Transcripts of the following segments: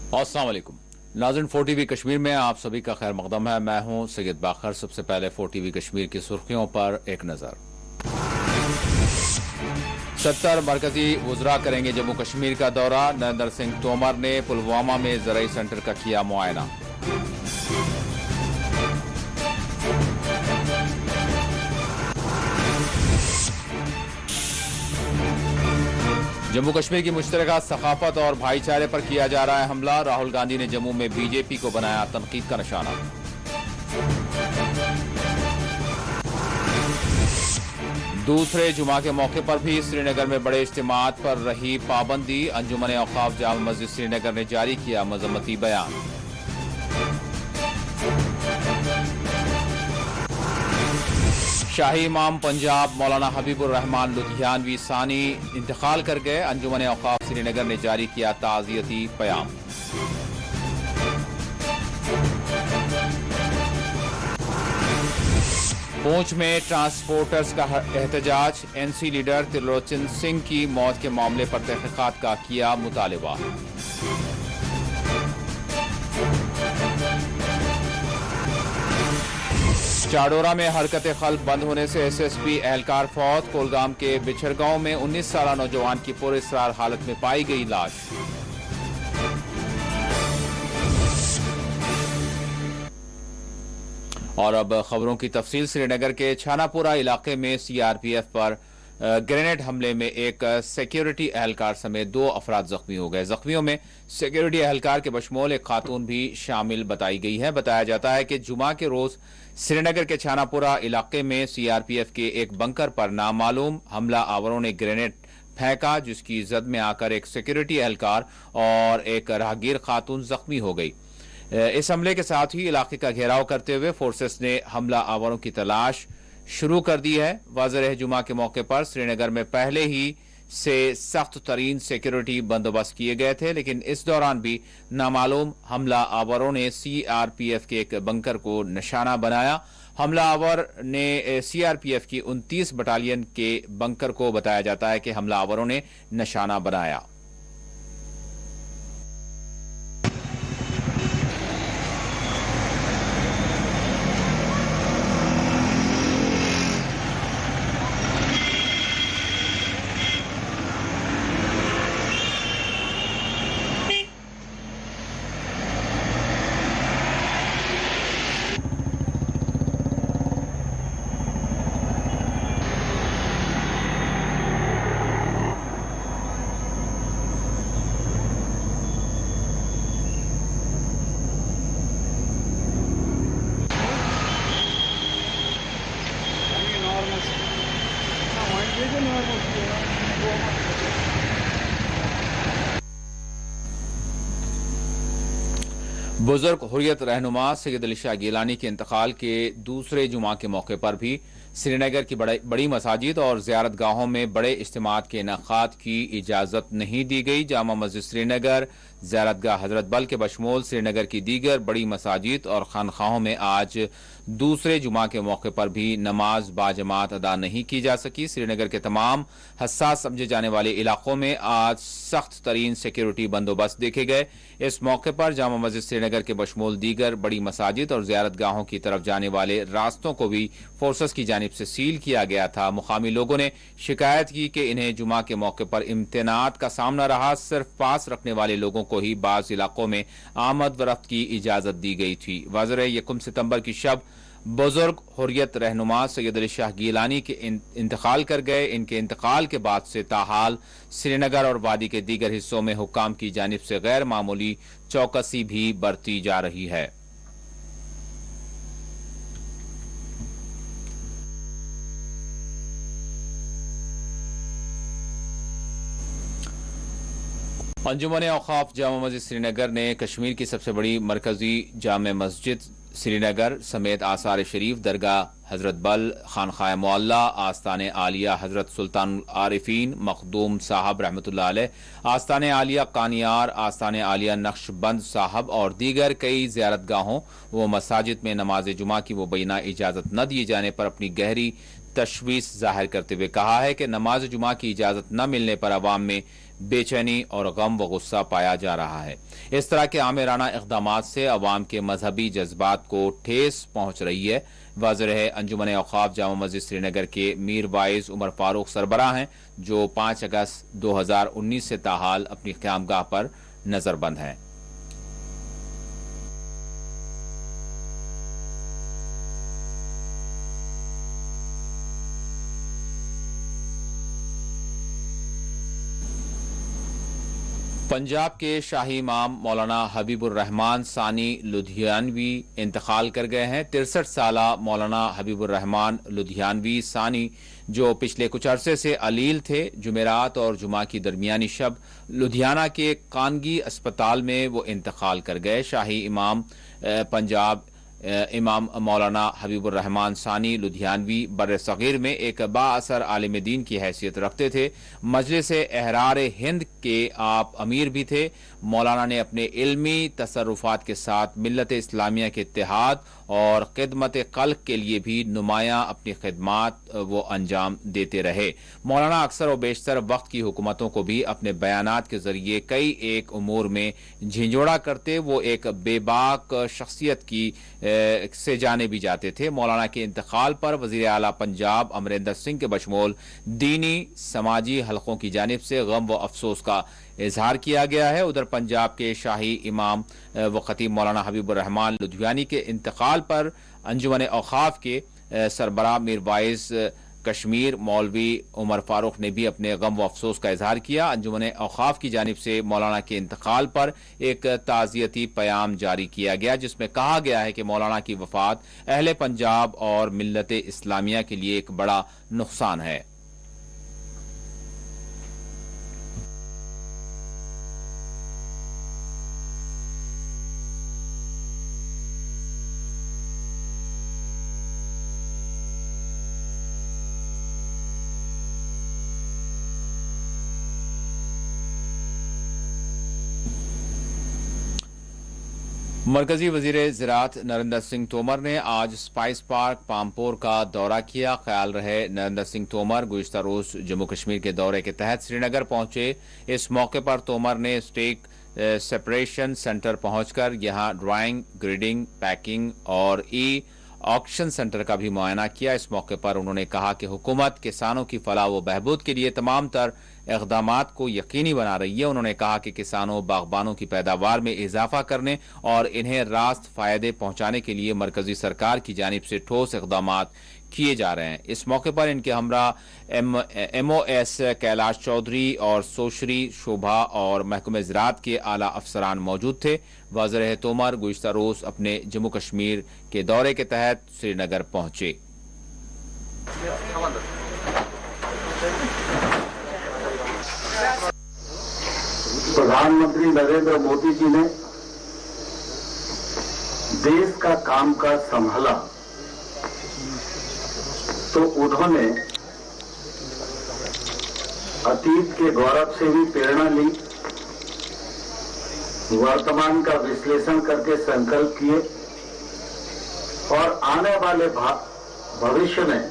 अस्सलाम वालेकुम नाज़रीन, 4TV कश्मीर में आप सभी का खैर मकदम है। मैं हूं सैयद बाखर। सबसे पहले 4TV कश्मीर की सुर्खियों पर एक नजर। 70 मरकजी वुज़रा करेंगे जम्मू कश्मीर का दौरा। नरेंद्र सिंह तोमर ने पुलवामा में ज़राई सेंटर का किया मुआयना। जम्मू कश्मीर की मुश्तरका सखाफत और भाईचारे पर किया जा रहा है हमला। राहुल गांधी ने जम्मू में बीजेपी को बनाया तनकीद का निशाना। दूसरे जुमा के मौके पर भी श्रीनगर में बड़े इज्तिमात पर रही पाबंदी। अंजुमन औकाफ जामा मस्जिद श्रीनगर ने जारी किया मजम्मती बयान। शाही इमाम पंजाब मौलाना हबीबुर रहमान लुधियानवी सानी इंतकाल कर गए। अंजुमन औकाफ श्रीनगर ने जारी किया ताज़ियती प्याम। पूंछ में ट्रांसपोर्टर्स का एहतजाज। एनसी लीडर त्रिलोचन सिंह की मौत के मामले पर तहकीकात का किया मुतालबा। चाडोरा में हरकत खल्क बंद होने से एसएसपी एहलकार फौत। कोलगाम के बिछड़गांव में 19 साला नौजवान की पुरअसरार हालत में पाई गई लाश। और अब खबरों की तफसील। श्रीनगर के छानापुरा इलाके में सीआरपीएफ पर ग्रेनेड हमले में एक सिक्योरिटी एहलकार समेत 2 अफराद जख्मी हो गए। जख्मियों में सिक्योरिटी एहलकार के बशमूल एक खातून भी शामिल बताई गई है। बताया जाता है कि जुमा के रोज श्रीनगर के छानापुरा इलाके में सीआरपीएफ के एक बंकर पर नामालूम हमला आवरों ने ग्रेनेड फेंका, जिसकी जद में आकर एक सिक्योरिटी एहलकार और एक राहगीर खातून जख्मी हो गई। इस हमले के साथ ही इलाके का घेराव करते हुए फोर्सेस ने हमला आवरों की तलाश शुरू कर दी है। वाज़ेह जुमा के मौके पर श्रीनगर में पहले ही से सख्त तरीन सिक्योरिटी बंदोबस्त किए गए थे, लेकिन इस दौरान भी नामालूम हमला आवरों ने सीआरपीएफ के एक बंकर को निशाना बनाया। हमला आवर ने सीआरपीएफ की 29 बटालियन के बंकर को बताया जाता है कि हमला आवरों ने निशाना बनाया। बुजुर्ग हुर्रियत रहनुमा सैयद अली शाह गिलानी के इंतकाल के दूसरे जुमा के मौके पर भी श्रीनगर की बड़ी मसाजिद और ज़ियारत गाहों में बड़े इज्तिमात के इनेकाद की इजाज़त नहीं दी गई। जामा मस्जिद श्रीनगर, ज़ियारत गाह हजरत बल के बशमूल श्रीनगर की दीगर बड़ी मसाजिद और खानखाहों में आज दूसरे जुमा के मौके पर भी नमाज बाजमात अदा नहीं की जा सकी। श्रीनगर के तमाम हसास समझे जाने वाले इलाकों में आज सख्त तरीन सिक्योरिटी बंदोबस्त देखे गए। इस मौके पर जामा मस्जिद श्रीनगर के बशमूल दीगर बड़ी मसाजिद और ज़ियारत गाहों की तरफ जाने वाले रास्तों को भी फोर्सेस की जानिब से सील किया गया था। मुकामी लोगों ने शिकायत की कि इन्हें जुमा के मौके पर इम्तनात का सामना रहा। सिर्फ पास रखने वाले लोगों को ही बाज़ इलाकों में आमद व रफ्त की इजाजत दी गई थी। वाज़ेह 1 सितंबर की शब बुजुर्ग हुर्रियत रहनुमा सैयद अली शाह गिलानी के इंतकाल कर गए। इनके इंतकाल के बाद से ताहाल श्रीनगर और वादी के दीगर हिस्सों में हुक्काम की जानिब से गैर मामूली चौकसी भी बरती जा रही है। अंजुमन औकाफ जामा मस्जिद श्रीनगर ने कश्मीर की सबसे बड़ी मरकजी जामे मस्जिद श्रीनगर समेत आसार शरीफ, दरगाह हजरत बल, खानखाए मुअल्ला, आस्ताने आलिया हजरत सुल्तान आरिफीन मखदूम साहब रहमतुल्लाह अलैह, आस्ताने आलिया कानियार, आस्ताने आलिया नक्शबंद साहब और दीगर कई ज़ियारत गाहों व मसाजिद में नमाज जुमा की मुबैना इजाज़त न दिए जाने पर अपनी गहरी तशवीश जाहिर करते हुए कहा है कि नमाज जुमा की इजाज़त न मिलने पर अवाम में बेचैनी और गम व गुस्सा पाया जा रहा है। इस तरह के आमिराना इक़दामात से अवाम के मजहबी जज्बात को ठेस पहुंच रही है। वाज़ेह है, अंजुमन औक़ाफ़ जामा मस्जिद श्रीनगर के मीर वाइज उमर फारूक सरबराह हैं, जो 5 अगस्त 2019 से ताहाल अपनी क़यामगाह पर नजरबंद हैं। पंजाब के शाही इमाम मौलाना हबीबुर रहमान सानी लुधियानवी इंतकाल कर गए हैं। 63 साला मौलाना हबीबुर रहमान लुधियानवी सानी, जो पिछले कुछ अरसे से अलील थे, जुमेरात और जुमा की दरमियानी शब लुधियाना के कानगी अस्पताल में वो इंतकाल कर गए। शाही इमाम पंजाब इमाम मौलाना हबीबुर रहमान सानी लुधियानवी बर सगीर में एक बाअसर आलिम दीन की हैसियत रखते थे। मजलिस एहरार हिंद के आप अमीर भी थे। मौलाना ने अपने इल्मी तसर्रुफात के साथ मिल्लत इस्लामिया के इत्तेहाद और खिदमत कल्क के लिए भी नुमायां अपनी खिदमात वो अंजाम देते रहे। मौलाना अक्सर और बेशतर वक्त की हुकूमतों को भी अपने बयानात के जरिए कई एक उमूर में झिंझोड़ा करते वो एक बेबाक शख्सियत की से जाने भी जाते थे। मौलाना के इंतकाल पर वजीर आला पंजाब अमरिंदर सिंह के बशमूल दीनी समाजी हलकों की जानिब से गम व अफसोस का इजहार किया गया है। उधर पंजाब के शाही इमाम व खतीब मौलाना हबीबुर रहमान लुधियानी के इंतकाल पर अंजुमन औक़ाफ़ के सरबराह मीर वाइज कश्मीर मौलवी उमर फारूक ने भी अपने गम व अफसोस का इजहार किया। अंजुमन औक़ाफ़ की जानिब से मौलाना के इंतकाल पर एक ताज़ियती प्याम जारी किया गया, जिसमें कहा गया है कि मौलाना की वफ़ात अहले पंजाब और मिल्लत इस्लामिया के लिए एक बड़ा नुकसान है। मरकजी वजीर ज़राअत नरेंद्र सिंह तोमर ने आज स्पाइस पार्क पामपोर का दौरा किया। ख्याल रहे नरेंद्र सिंह तोमर गुज़िश्ता रोज जम्मू कश्मीर के दौरे के तहत श्रीनगर पहुंचे। इस मौके पर तोमर ने स्टेक सेपरेशन सेंटर पहुंचकर यहां ड्राइंग, ग्रेडिंग, पैकिंग और ऑक्शन सेंटर का भी मुआयना किया। इस मौके पर उन्होंने कहा कि हुकूमत किसानों की फलाह व बहबूद के लिए तमाम तर इक़दामात को यकीनी बना रही है। उन्होंने कहा कि किसानों बागबानों की पैदावार में इजाफा करने और इन्हें रास्त फायदे पहुंचाने के लिए मरकजी सरकार की जानिब से ठोस इक़दामात किए जा रहे हैं। इस मौके पर इनके हमरा MOS कैलाश चौधरी और सोशरी शोभा और महकमे ज़राअत के आला अफसरान मौजूद थे। वाज़ेह है, तोमर गुज़िश्ता रोज अपने जम्मू कश्मीर के दौरे के तहत श्रीनगर पहुंचे। प्रधानमंत्री नरेंद्र मोदी जी ने देश का कामकाज संभाला तो उन्होंने अतीत के गौरव से भी प्रेरणा ली, वर्तमान का विश्लेषण करके संकल्प किए और आने वाले भविष्य में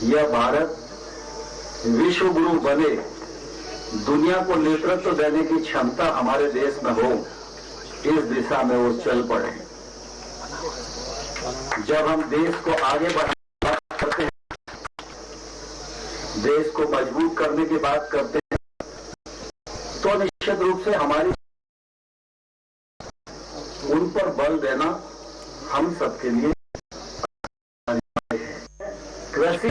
यह भारत विश्व गुरु बने, दुनिया को नेतृत्व देने की क्षमता हमारे देश में हो, इस दिशा में वो चल पड़े। जब हम देश को आगे बढ़ाने की बात करते हैं, देश को मजबूत करने की बात करते हैं, तो निश्चित रूप से हमारी उन पर बल देना हम सबके लिए है। कृषि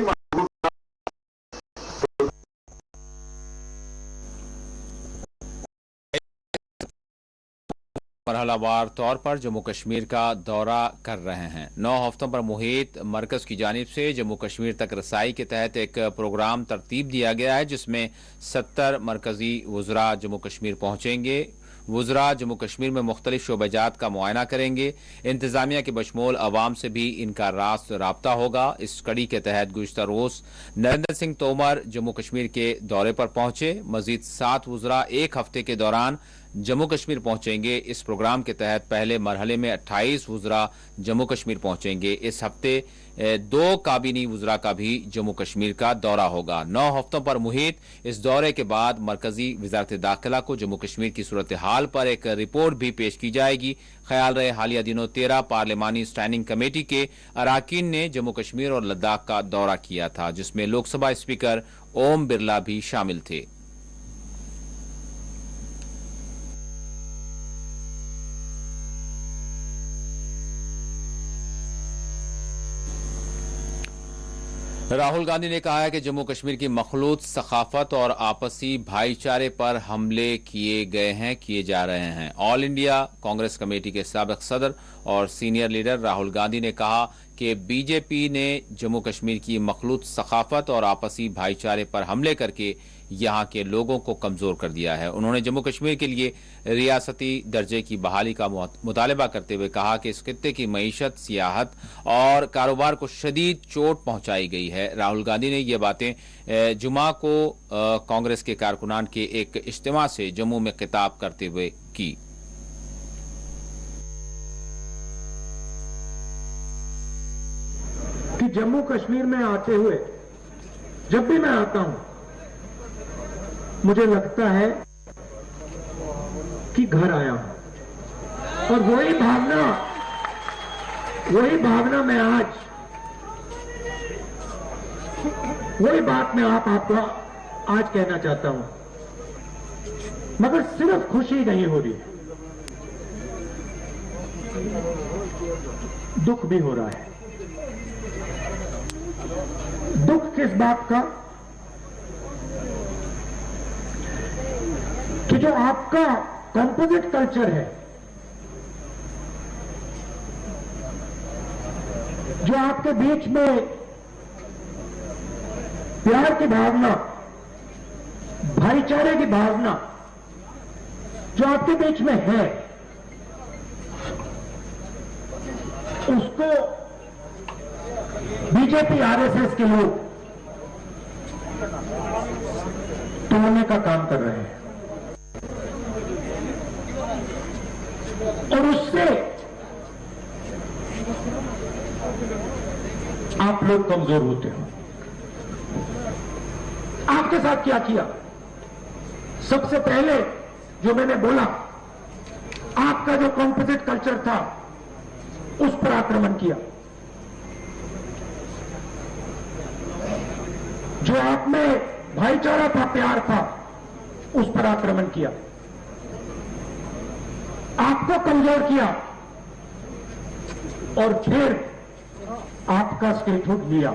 मरहलावार तौर पर जम्मू कश्मीर का दौरा कर रहे हैं। 9 हफ्तों पर मुहित मरकज की जानिब से जम्मू कश्मीर तक रसाई के तहत एक प्रोग्राम तरतीब दिया गया है, जिसमें 70 मरकजी वज़रा जम्मू कश्मीर पहुंचेंगे। वज़रा जम्मू कश्मीर में मुख्तलिफ शोबेजात का मुआयना करेंगे। इंतजामिया के बशमूल अवाम से भी इनका रास्त राब्ता होगा। इस कड़ी के तहत गुज़िश्ता रोज नरेंद्र सिंह तोमर जम्मू कश्मीर के दौरे पर पहुंचे। मजीद 7 वज़रा एक हफ्ते के दौरान जम्मू कश्मीर पहुंचेंगे। इस प्रोग्राम के तहत पहले मरहले में 28 वुज़रा जम्मू कश्मीर पहुंचेंगे। इस हफ्ते 2 काबीनी वुज़रा का भी जम्मू कश्मीर का दौरा होगा। 9 हफ्तों पर मुहित इस दौरे के बाद मरकजी वजारत दाखिला को जम्मू कश्मीर की सूरत हाल पर एक रिपोर्ट भी पेश की जाएगी। ख्याल रहे हालिया दिनों 13 पार्लिमानी स्टैंडिंग कमेटी के अरकान ने जम्मू कश्मीर और लद्दाख का दौरा किया था, जिसमें लोकसभा स्पीकर ओम बिरला भी शामिल थे। राहुल गांधी ने कहा है कि जम्मू कश्मीर की मखलूत सखाफत और आपसी भाईचारे पर हमले किए जा रहे हैं। ऑल इंडिया कांग्रेस कमेटी के साबिक सदर और सीनियर लीडर राहुल गांधी ने कहा कि बीजेपी ने जम्मू कश्मीर की मखलूत सखाफत और आपसी भाईचारे पर हमले करके यहां के लोगों को कमजोर कर दिया है। उन्होंने जम्मू कश्मीर के लिए रियासती दर्जे की बहाली का मुतालबा करते हुए कहा कि इस खित्ते की मईशत, सियाहत और कारोबार को शदीद चोट पहुंचाई गई है। राहुल गांधी ने ये बातें जुमा को कांग्रेस के कारकुनान के एक इज्तिमा से जम्मू में खिताब करते हुए की। कि जम्मू कश्मीर में आते हुए जब भी मैं आता हूं मुझे लगता है कि घर आया हूं, और वही भावना मैं आज, वही बात मैं आपको आज कहना चाहता हूं। मगर सिर्फ खुशी नहीं हो रही, दुख भी हो रहा है। दुख किस बात का कि जो आपका कंपोजिट कल्चर है, जो आपके बीच में प्यार की भावना, भाईचारे की भावना जो आपके बीच में है, उसको बीजेपी आरएसएस के लोग तोड़ने का काम कर रहे हैं, और उससे आप लोग कमजोर होते हो। आपके साथ क्या किया? सबसे पहले जो मैंने बोला, आपका जो कंपोजिट कल्चर था उस पर आक्रमण किया, जो आप में भाईचारा था, प्यार था, उस पर आक्रमण किया, आपको कमजोर किया, और फिर आपका स्टेटहुड लिया।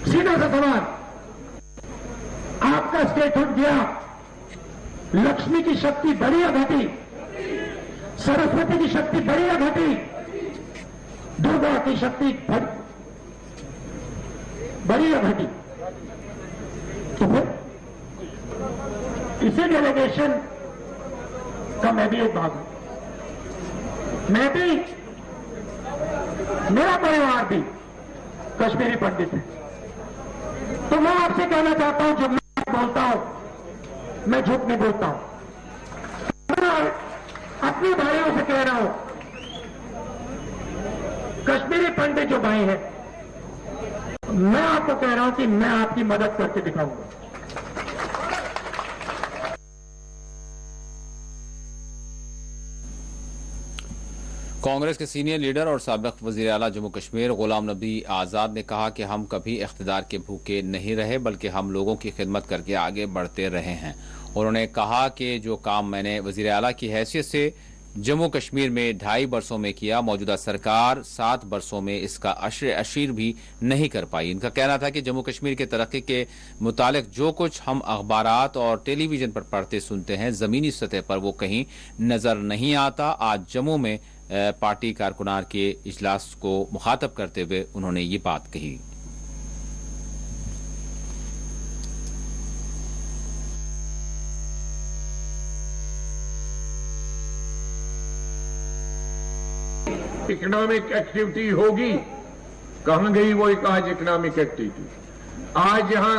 सीधा सा सवाल, आपका स्टेटहुड दिया, लक्ष्मी की शक्ति बढ़ी या घटी? सरस्वती की शक्ति बढ़ी या घटी? दुर्गा की शक्ति बढ़ी या घटी? तो फिर इसी डेलीगेशन का मैं भी एक भाग हूं। मैं भी, मेरा परिवार भी कश्मीरी पंडित है। तो मैं आपसे कहना चाहता हूं, जब मैं बोलता हूं मैं झूठ नहीं बोलता हूं। मैं अपने भाइयों से कह रहा हूं, कश्मीरी पंडित जो भाई हैं, मैं आपको कह रहा हूं कि मैं आपकी मदद करके दिखाऊंगा। कांग्रेस के सीनियर लीडर और साबिक वजीर आला जम्मू कश्मीर गुलाम नबी आज़ाद ने कहा कि हम कभी इख्तिदार के भूखे नहीं रहे, बल्कि हम लोगों की खिदमत करके आगे बढ़ते रहे हैं। उन्होंने कहा कि जो काम मैंने वजीर आला की हैसियत से जम्मू कश्मीर में 2.5 बरसों में किया, मौजूदा सरकार 7 बरसों में इसका अशीर भी नहीं कर पाई। इनका कहना था कि जम्मू कश्मीर के तरक्की के मुतालिक जो कुछ हम अखबारात और टेलीविजन पर पढ़ते सुनते हैं, जमीनी सतह पर वो कहीं नजर नहीं आता। आज जम्मू में पार्टी कारकुनान के इजलास को मुखातब करते हुए उन्होंने ये बात कही। इकोनॉमिक एक्टिविटी होगी, कहां गई वो आज इकोनॉमिक एक्टिविटी? आज यहां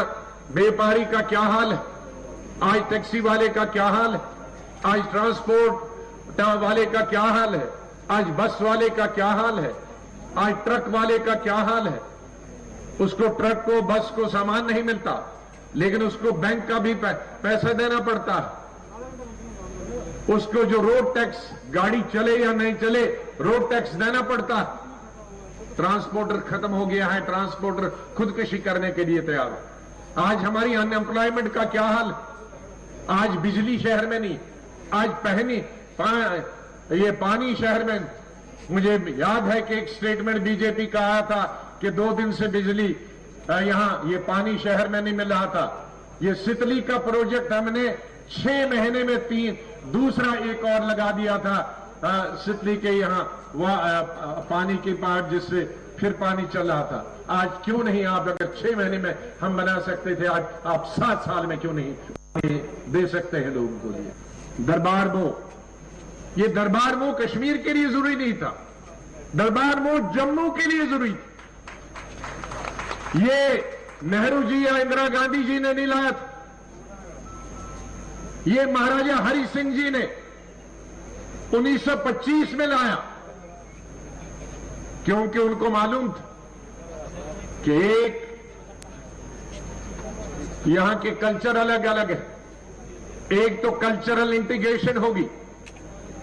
व्यापारी का क्या हाल है? आज टैक्सी वाले का क्या हाल है, आज ट्रांसपोर्ट वाले का क्या हाल है, आज बस वाले का क्या हाल है, आज ट्रक वाले का क्या हाल है। उसको ट्रक को बस को सामान नहीं मिलता, लेकिन उसको बैंक का भी पैसा देना पड़ता है। उसको जो रोड टैक्स, गाड़ी चले या नहीं चले, रोड टैक्स देना पड़ता है। ट्रांसपोर्टर खत्म हो गया है, ट्रांसपोर्टर खुदकुशी करने के लिए तैयार है। आज हमारी अनएम्प्लॉयमेंट का क्या हाल, आज बिजली शहर में नहीं, आज ये पानी शहर में। मुझे याद है कि एक स्टेटमेंट बीजेपी का आया था कि 2 दिन से बिजली यहां ये पानी शहर में नहीं मिल रहा था। ये सितली का प्रोजेक्ट हमने 6 महीने में दूसरा एक और लगा दिया था सितली के यहां पानी की पाइप, जिससे फिर पानी चल रहा था। आज क्यों नहीं, आप अगर 6 महीने में हम बना सकते थे, आज आप 7 साल में क्यों नहीं दे सकते हैं लोगों को लिए। दरबार मोह, ये दरबार मोह कश्मीर के लिए जरूरी नहीं था, दरबार मोह जम्मू के लिए जरूरी था। ये नेहरू जी या इंदिरा गांधी जी ने नहीं लाया था, ये महाराजा हरि सिंह जी ने 1925 में लाया, क्योंकि उनको मालूम था कि एक यहां के कल्चर अलग अलग है, एक तो कल्चरल इंटीग्रेशन होगी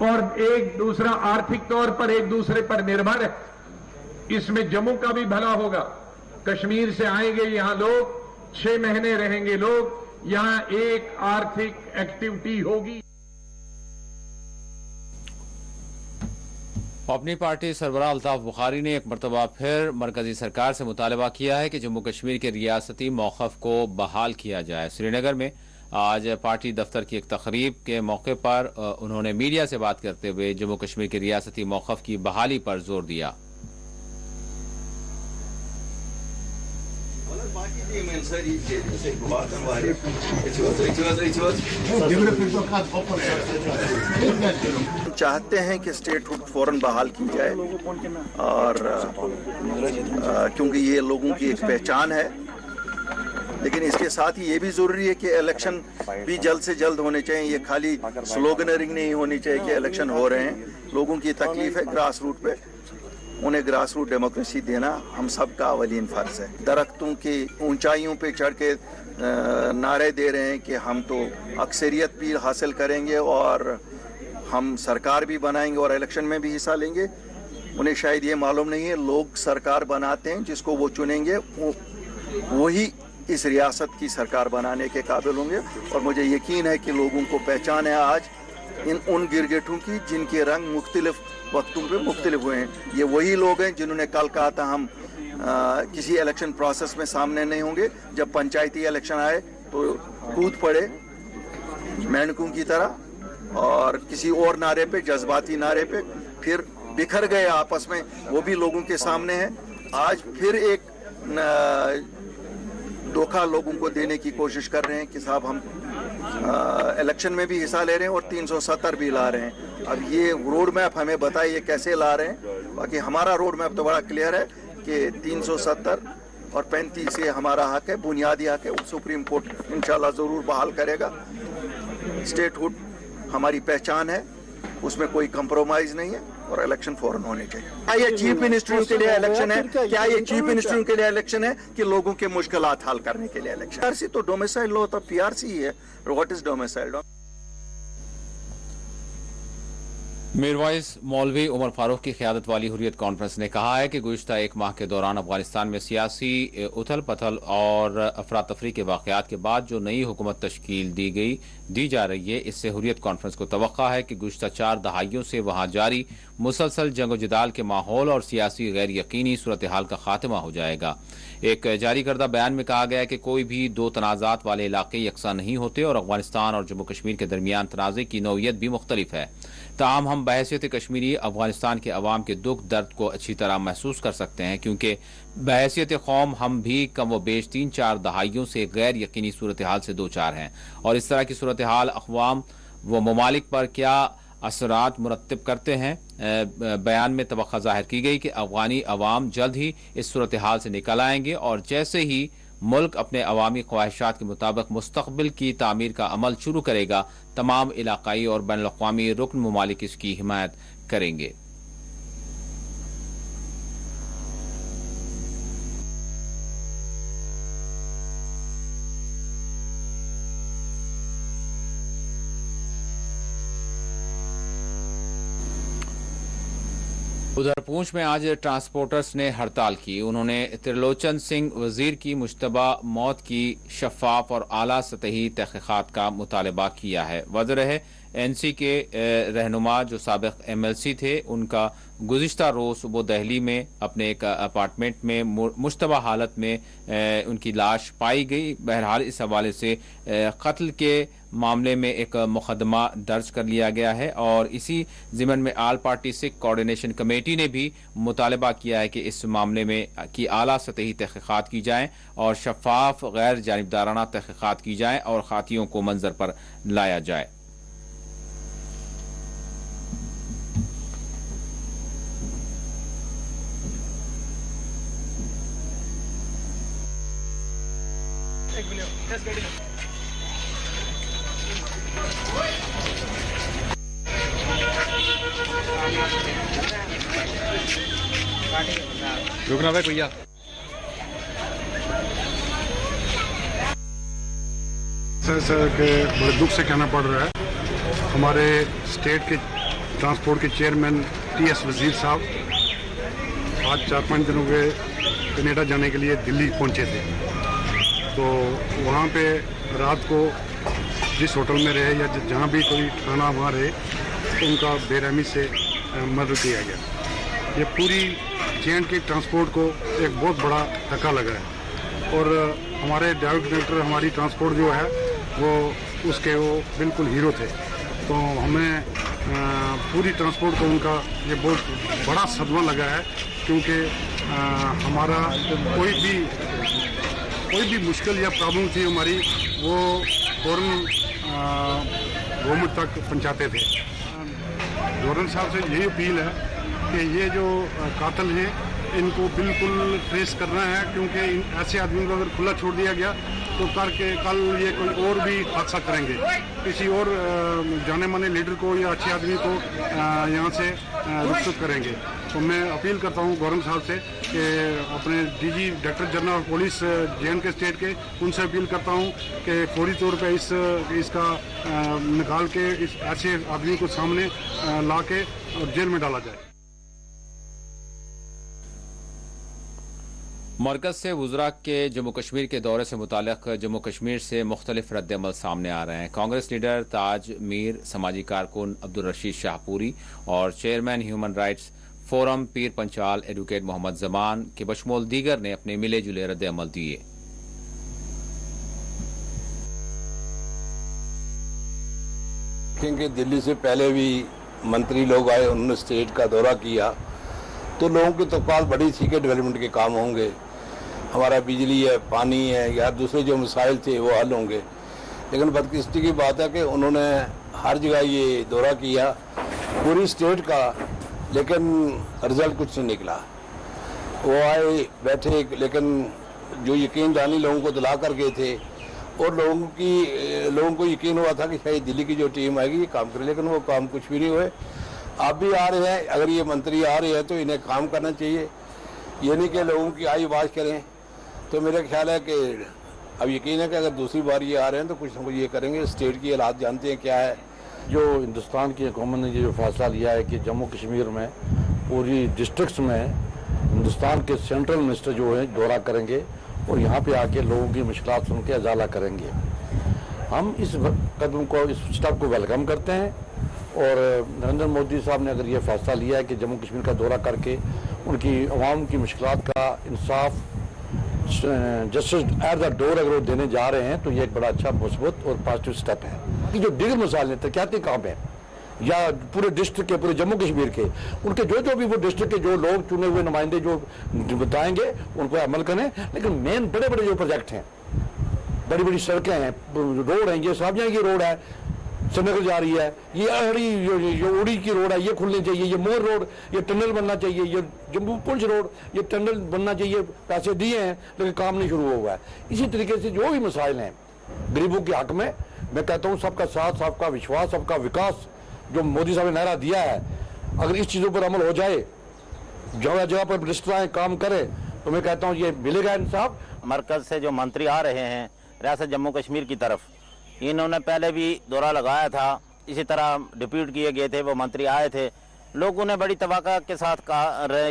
और एक दूसरा आर्थिक तौर पर एक दूसरे पर निर्भर है। इसमें जम्मू का भी भला होगा। कश्मीर से आएंगे यहां लोग, 6 महीने रहेंगे लोग, यहां एक आर्थिक एक्टिविटी होगी। अपनी पार्टी सरबराह अल्ताफ बुखारी ने एक मरतबा फिर मरकजी सरकार से मुतालबा किया है कि जम्मू कश्मीर के रियासती मौक़िफ़ को बहाल किया जाए। श्रीनगर में आज पार्टी दफ्तर की एक तकरीब के मौके पर उन्होंने मीडिया से बात करते हुए जम्मू कश्मीर के रियासती मौक़िफ़ की बहाली पर जोर दिया। चाहते हैं कि स्टेटहुड फौरन बहाल की जाए, और क्योंकि ये लोगों की एक पहचान है। लेकिन इसके साथ ही ये भी जरूरी है कि इलेक्शन भी जल्द से जल्द होने चाहिए। ये खाली स्लोगनरिंग नहीं होनी चाहिए कि इलेक्शन हो रहे हैं। लोगों की तकलीफ है ग्रास रूट पे, उन्हें ग्रास रूट डेमोक्रेसी देना हम सब का अवलीन फर्ज है। दरख्तों की ऊंचाइयों पे चढ़ के नारे दे रहे हैं कि हम तो अक्सरियत भी हासिल करेंगे और हम सरकार भी बनाएंगे और इलेक्शन में भी हिस्सा लेंगे। उन्हें शायद ये मालूम नहीं है, लोग सरकार बनाते हैं, जिसको वो चुनेंगे वही इस रियासत की सरकार बनाने के काबिल होंगे। और मुझे यकीन है कि लोगों को पहचान है आज उन गिरगिटों की जिनके रंग मुख्तलिफ वक्तों पे मुख्तलिफ हुए हैं। ये वही लोग हैं जिन्होंने कल कहा था हम किसी इलेक्शन प्रोसेस में सामने नहीं होंगे। जब पंचायती इलेक्शन आए तो कूद पड़े मेंढकों की तरह और किसी और नारे पे, जज्बाती नारे पे, फिर बिखर गए आपस में। वो भी लोगों के सामने है। आज फिर एक धोखा लोगों को देने की कोशिश कर रहे हैं कि साहब हम इलेक्शन में भी हिस्सा ले रहे हैं और 370 भी ला रहे हैं। अब ये रोड मैप हमें बताइए कैसे ला रहे हैं। बाकी हमारा रोड मैप तो बड़ा क्लियर है कि 370 और 35 ये हमारा हक है, बुनियादी हक है। सुप्रीम कोर्ट इंशाल्लाह ज़रूर बहाल करेगा। स्टेटहुड हमारी पहचान है, उसमें कोई कंप्रोमाइज नहीं है और इलेक्शन फौरन होने चाहिए। क्या ये चीफ मिनिस्टरों के लिए इलेक्शन है? क्या ये चीफ मिनिस्टरों के लिए इलेक्शन है कि लोगों के मुश्किलात हल करने के लिए इलेक्शन? पीआरसी तो डोमिसाइल लो, तो पीआरसी ही है। What is domicile? मीरवाइज मौलवी उमर फारूक की क़यादत वाली हुर्रियत कॉन्फ्रेंस ने कहा है कि गुज़िश्ता 1 माह के दौरान अफगानिस्तान में सियासी उथल पथल और अफरा तफरी के वाक़यात के बाद जो नई हुकूमत तश्कील दी जा रही है, इससे हुर्रियत कॉन्फ्रेंस को तवक्का है कि गुज़िश्ता 4 दहाइयों से वहाँ जारी मुसलसल जंग जदाल के माहौल और सियासी गैर यकीनी सूरत हाल का खात्मा हो जाएगा। एक जारी करदा बयान में कहा गया है कि कोई भी 2 तनाज़ात वाले इलाके यकसा नहीं होते और अफगानिस्तान और जम्मू कश्मीर के दरमियान तनाज़े की नौइयत भी मुख्तलिफ है। ताहम हम बहैसियत कश्मीरी अफगानिस्तान के अवाम के दुख दर्द को अच्छी तरह महसूस कर सकते हैं, क्योंकि बहैसियत कौम हम भी कम व बेश 3-4 दहाइयों से गैर यकीनी सूरत हाल से 2-4 हैं और इस तरह की सूरत हाल अक़वाम व ममालिक पर क्या असरात मुरतब करते हैं। बयान में तवक्का ज़ाहिर की गई कि अफ़गानी अवाम जल्द ही इस सूरत हाल से निकल आएंगे और जैसे ही मुल्क अपने अवामी ख्वाहिशात के मुताबिक मुस्तकबिल की तामीर का अमल शुरू करेगा। तमाम इलाकाई और बैनुल-अक़वामी रुकन ममालिक इसकी हिमायत करेंगे। उधर पूंछ में आज ट्रांसपोर्टर्स ने हड़ताल की। उन्होंने त्रिलोचन सिंह वजीर की मुश्तबा मौत की शफाफ और आला सतही तहकीकात का मुतालबा किया है। वजह है एनसी के रहनुमा जो साबिक MLC थे, उनका गुज़िश्ता रोज़ सुबह दिल्ली में अपने एक अपार्टमेंट में मुश्तबा हालत में उनकी लाश पाई गई। बहरहाल इस हवाले से कत्ल के मामले में एक मुकदमा दर्ज कर लिया गया है और इसी ज़िमन में आल पार्टी सिख कोऑर्डिनेशन कमेटी ने भी मुतालबा किया है कि इस मामले में की आला सतही तहकीकात की जाएँ और शफाफ गैर जानिबदाराना तहकीकात की जाएँ और खातियों को मंजर पर लाया जाए। रुकना भाई भैया। सर के बड़े दुख से कहना पड़ रहा है, हमारे स्टेट के ट्रांसपोर्ट के चेयरमैन TS वजीर साहब आज 4-5 दिनों के कनाडा जाने के लिए दिल्ली पहुंचे थे। तो वहाँ पे रात को जिस होटल में रहे या जहाँ भी कोई खाना वहाँ रहे, तो उनका बेरहमी से मर्डर किया गया। ये पूरी J&K ट्रांसपोर्ट को एक बहुत बड़ा धक्का लगा है और हमारे डायरेक्टर हमारी ट्रांसपोर्ट जो है वो बिल्कुल हीरो थे। तो हमें पूरी ट्रांसपोर्ट को उनका ये बहुत बड़ा सदमा लगा है, क्योंकि हमारा कोई भी मुश्किल या प्रॉब्लम थी हमारी, वो फौरन गवर्नमेंट तक पहुंचाते थे। गवर्नर साहब से यही अपील है कि ये जो कातिल हैं इनको बिल्कुल ट्रेस करना है, क्योंकि ऐसे आदमी को अगर खुला छोड़ दिया गया तो कल ये कोई और भी हादसा करेंगे, किसी और जाने माने लीडर को या अच्छे आदमी को यहाँ से रुखसत करेंगे। तो मैं अपील करता हूँ गवर्नर साहब से कि अपने DG director general of police J&K state के, उनसे अपील करता हूँ कि फौरी तौर पे इसका निकाल के इस ऐसे आदमी को सामने ला के और जेल में डाला जाए। मरकज से वुज़रा के जम्मू कश्मीर के दौरे से मुतालिक जम्मू कश्मीर से मुख्तलिफ रद्द-ए-अमल सामने आ रहे हैं। कांग्रेस लीडर ताज मीर, समाजी कारकुन अब्दुल रशीद शाहपुरी और चेयरमैन ह्यूमन राइट्स फोरम पीर पंचाल एडवोकेट मोहम्मद जमान के बशमूल दीगर ने अपने मिले जुले रद्द-ए-अमल दिए। क्योंकि दिल्ली से पहले भी मंत्री लोग आए, उन्होंने स्टेट का दौरा किया, तो लोगों की तौक़ात बड़ी थी कि डेवलपमेंट के काम होंगे, हमारा बिजली है, पानी है या दूसरे जो मसाइल थे वो हल होंगे। लेकिन बदकिस्मती की बात है कि उन्होंने हर जगह ये दौरा किया पूरी स्टेट का, लेकिन रिजल्ट कुछ नहीं निकला। वो आए बैठे, लेकिन जो यकीन दहानी लोगों को दिला कर गए थे और लोगों को यकीन हुआ था कि शायद दिल्ली की जो टीम आएगी ये काम करे, लेकिन वो काम कुछ भी नहीं हुए। आप भी आ रहे हैं, अगर ये मंत्री आ रहे हैं तो इन्हें काम करना चाहिए, ये नहीं कि लोगों की आई आवाज़ करें। तो मेरा ख्याल है कि अब यकीन है कि अगर दूसरी बार ये आ रहे हैं तो कुछ ना कुछ ये करेंगे। स्टेट की हालात जानते हैं क्या है। जो हिंदुस्तान की हुकूमत ने ये जो फैसला लिया है कि जम्मू कश्मीर में पूरी डिस्ट्रिक्ट्स में हिंदुस्तान के सेंट्रल मिनिस्टर जो है दौरा करेंगे और यहाँ पे आके लोगों की मुश्किलात सुन के अजाला करेंगे। हम इस कदम को, इस स्टेप को वेलकम करते हैं और नरेंद्र मोदी साहब ने अगर ये फैसला लिया है कि जम्मू कश्मीर का दौरा करके उनकी अवाम की मुश्किलात का इंसाफ जस्टिस एट द डोर अगर वो देने जा रहे हैं तो ये एक बड़ा अच्छा मजबूत और पॉजिटिव स्टेप है। कि जो दीगर मसाइल हैं, तरक्याती काम है या पूरे डिस्ट्रिक्ट के, पूरे जम्मू कश्मीर के, उनके जो भी वो डिस्ट्रिक्ट के जो लोग चुने हुए नुमाइंदे जो बताएंगे उनको अमल करें। लेकिन मेन बड़े बड़े जो प्रोजेक्ट हैं, बड़ी बड़ी सड़कें हैं, रोड हैं, ये सब यहाँ की रोड है, श्रीनगर जा रही है, ये अड़ी जो उड़ी की रोड है ये खुलनी चाहिए, ये मोर रोड ये टनल बनना चाहिए, ये जम्मू पुंछ रोड ये टनल बनना चाहिए। पैसे दिए हैं लेकिन काम नहीं शुरू हुआ है। इसी तरीके से जो भी मसाइल हैं गरीबों के हक में, मैं कहता हूँ सबका साथ, सबका विश्वास, सबका विकास जो मोदी साहब ने नारा दिया है, अगर इस चीज़ों पर अमल हो जाए, जगह जगह पर मिनिस्टर काम करें, तो मैं कहता हूँ ये मिलेगा इंसाफ। मरकज से जो मंत्री आ रहे हैं रियासत जम्मू कश्मीर की तरफ, इन्होंने पहले भी दौरा लगाया था, इसी तरह डिप्यूट किए गए थे, वो मंत्री आए थे। लोगों ने बड़ी तवक्को के साथ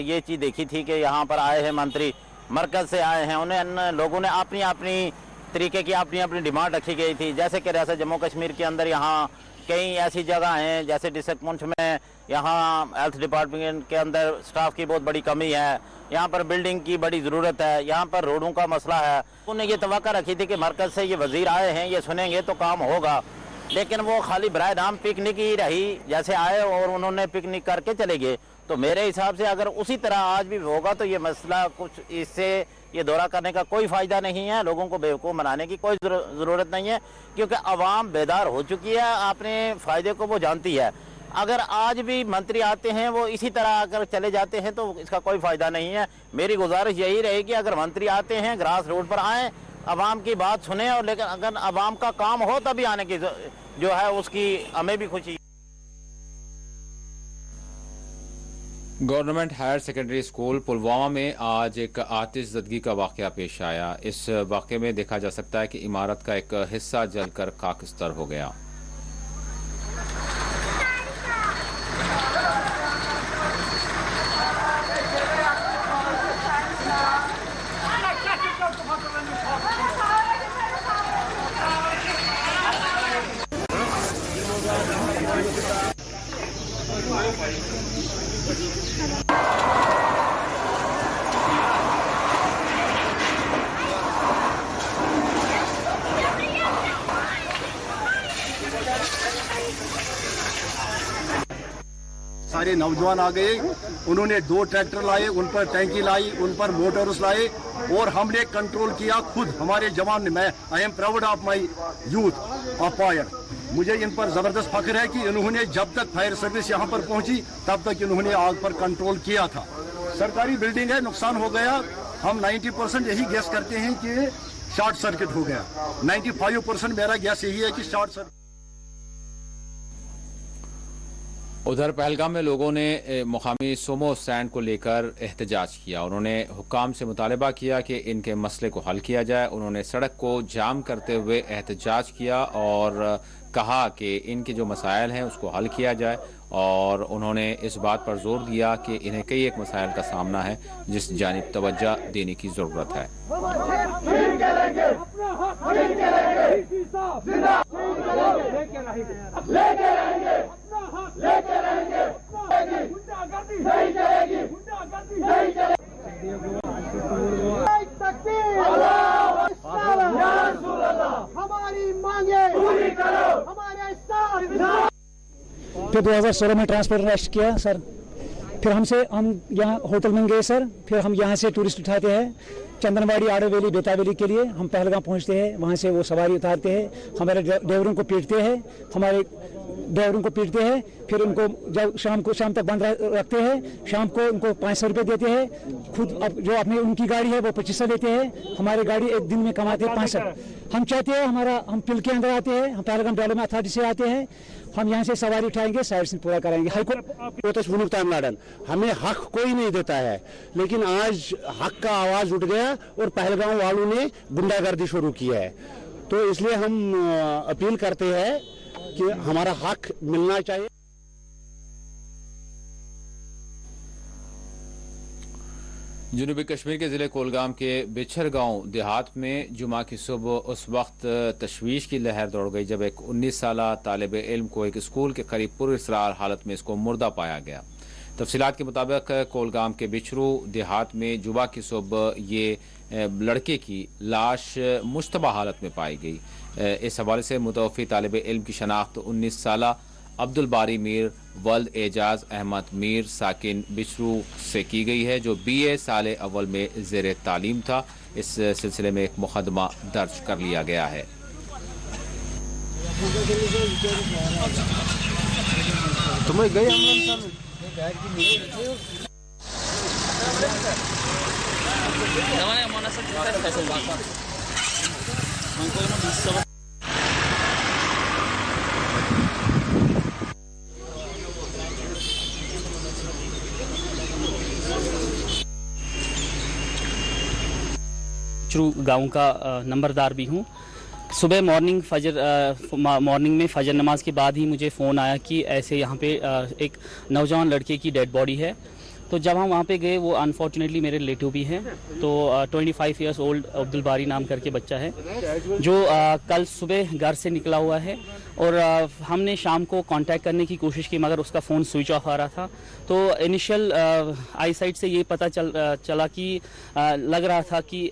ये चीज़ देखी थी कि यहाँ पर आए हैं मंत्री, मरकज से आए हैं, उन्हें लोगों ने अपनी अपनी तरीके की अपनी अपनी डिमांड रखी गई थी। जैसे कि रियासत जम्मू कश्मीर के अंदर यहाँ कई ऐसी जगह हैं, जैसे डिस्ट्रिक्ट पुंछ में यहाँ हेल्थ डिपार्टमेंट के अंदर स्टाफ की बहुत बड़ी कमी है, यहाँ पर बिल्डिंग की बड़ी ज़रूरत है, यहाँ पर रोडों का मसला है। उन्होंने ये तवक्को रखी थी कि मरकज़ से ये वज़ीर आए हैं, ये सुनेंगे तो काम होगा, लेकिन वो खाली बराए नाम पिकनिक ही रही, जैसे आए और उन्होंने पिकनिक करके चले गए। तो मेरे हिसाब से अगर उसी तरह आज भी होगा तो ये मसला कुछ, इससे ये दौरा करने का कोई फ़ायदा नहीं है, लोगों को बेवकूफ़ बनाने की कोई ज़रूरत नहीं है, क्योंकि आवाम बेदार हो चुकी है, अपने फ़ायदे को वो जानती है। अगर आज भी मंत्री आते हैं वो इसी तरह अगर चले जाते हैं तो इसका कोई फ़ायदा नहीं है। मेरी गुजारिश यही रहेगी, अगर मंत्री आते हैं ग्रास रोड पर आएँ, आवाम की बात सुने, और लेकिन अगर आवाम का काम हो तभी आने की जो है उसकी हमें भी खुशी। Government higher secondary school Pulwama में आज एक आतिशज़दगी का वाक़या पेश आया। इस वाक़े में देखा जा सकता है कि इमारत का एक हिस्सा जलकर खाकस्तर हो गया। सारे नौजवान आ गए, उन्होंने 2 ट्रैक्टर लाए, उन पर टैंकी लाई, उन पर मोटर्स लाए और हमने कंट्रोल किया खुद हमारे जवान ने। मैं I am proud of my youth of fire. मुझे इन पर जबरदस्त फख्र है कि इन्होंने जब तक फायर सर्विस यहाँ पर पहुंची तब तक इन्होंने आग पर कंट्रोल किया था। सरकारी बिल्डिंग है, नुकसान हो गया। हम 90% यही गैस करते हैं कि शॉर्ट सर्किट हो गया। 95% मेरा गैस यही है कि शॉर्ट सर्किट। उधर पहलगाम में लोगों ने मुकामी सोमो स्टैंड को लेकर एहतजाज किया। उन्होंने हुक्काम से मुतालबा किया कि इनके मसले को हल किया जाए। उन्होंने सड़क को जाम करते हुए एहतजाज किया और कहा कि इनके जो मसाइल हैं उसको हल किया जाए, और उन्होंने इस बात पर जोर दिया कि इन्हें कई एक मसाइल का सामना है जिस जानिब तवज्जो देने की ज़रूरत है। हमारी मांगे पूरी करो, हमारे साथ। फिर 2016 में ट्रांसपोर्ट अरेस्ट किया सर, फिर हम यहाँ होटल में गए सर, फिर हम यहाँ से टूरिस्ट उठाते हैं चंदनवाड़ी, आड़ोवेली, बेतावेली के लिए हम पहलगाम पहुँचते हैं, वहाँ से वो सवारी उतारते हैं, हमारे ड्राइवरों को पीटते हैं, फिर उनको जब शाम तक बंद रखते हैं, शाम को उनको 500 रुपये देते हैं। खुद जो अपनी उनकी गाड़ी है वो 2500 लेते हैं, हमारी गाड़ी एक दिन में कमाते हैं 500। हम चाहते हैं हम पिल के अंदर आते हैं, हम पहलगाम डेवलपमेंट अथॉरिटी से आते हैं, हम यहाँ से सवारी उठाएंगे, साइड से पूरा कराएंगे। हाईकोर्ट हमें हक कोई नहीं देता है, लेकिन आज हक का आवाज उठ गया और पहलगाम वालों ने गुंडागर्दी शुरू की है। तो इसलिए हम अपील करते हैं कि हमारा हक मिलना चाहिए। जनूबी कश्मीर के ज़िले कोलगाम के बिछर गांव देहात में जुमा की सुबह उस वक्त तशवीश की लहर दौड़ गई जब एक 19 साला तालिब इल्म को एक स्कूल के करीब पुरअसरार हालत में इसको मुर्दा पाया गया। तफसीलात के मुताबिक कोलगाम के बिछरू देहात में जुमा की सुबह ये लड़के की लाश मुश्तबा हालत में पाई गई। इस हवाले से मुतवफ़ी तालिब इल्म की शनाख्त 19 साला अब्दुल बारी मीर वल्द एजाज अहमद मीर साकिन बिछरू से की गई है, जो BA साल अव्वल में ज़ेर तालीम था। इस सिलसिले में एक मुकदमा दर्ज कर लिया गया है। तुम्हें गए गांव का नंबरदार भी हूँ। सुबह मॉर्निंग में फजर नमाज के बाद ही मुझे फ़ोन आया कि ऐसे यहाँ पे एक नौजवान लड़के की डेड बॉडी है। तो जब हम वहाँ पे गए, वो अनफॉर्चुनेटली मेरे रिलेटिव भी हैं। तो 25 इयर्स ओल्ड अब्दुल बारी नाम करके बच्चा है, जो कल सुबह घर से निकला हुआ है। और हमने शाम को कांटेक्ट करने की कोशिश की, मगर उसका फ़ोन स्विच ऑफ आ रहा था। तो इनिशियल आई साइड से ये पता चला कि लग रहा था कि